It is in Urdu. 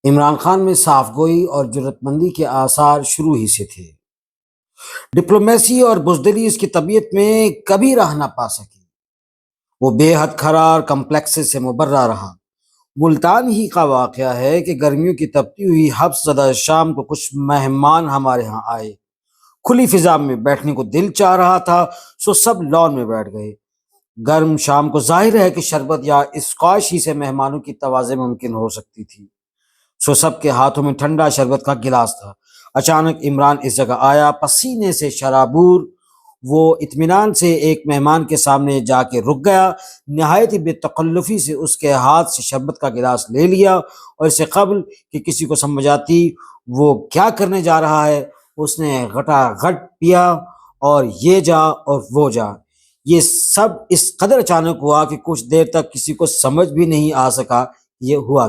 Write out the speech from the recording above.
عمران خان میں صاف گوئی اور جرت مندی کے آثار شروع ہی سے تھے۔ ڈپلومیسی اور بزدلی اس کی طبیعت میں کبھی راہ نہ پا سکی۔ وہ بے حد کھرا اور کمپلیکس سے مبرہ رہا۔ ملتان ہی کا واقعہ ہے کہ گرمیوں کی تپتی ہوئی حبس زدہ شام کو کچھ مہمان ہمارے ہاں آئے۔ کھلی فضا میں بیٹھنے کو دل چاہ رہا تھا، سو سب لان میں بیٹھ گئے۔ گرم شام کو ظاہر ہے کہ شربت یا اسکواش ہی سے مہمانوں کی توازن ممکن ہو سکتی تھی، سو سب کے ہاتھوں میں ٹھنڈا شربت کا گلاس تھا۔ اچانک عمران اس جگہ آیا، پسینے سے شرابور۔ وہ اطمینان سے ایک مہمان کے سامنے جا کے رک گیا، نہایت ہی بے تکلفی سے اس کے ہاتھ سے شربت کا گلاس لے لیا، اور اس سے قبل کہ کسی کو سمجھ آتی وہ کیا کرنے جا رہا ہے، اس نے گھٹا گھٹ پیا، اور یہ جا اور وہ جا۔ یہ سب اس قدر اچانک ہوا کہ کچھ دیر تک کسی کو سمجھ بھی نہیں آ سکا یہ ہوا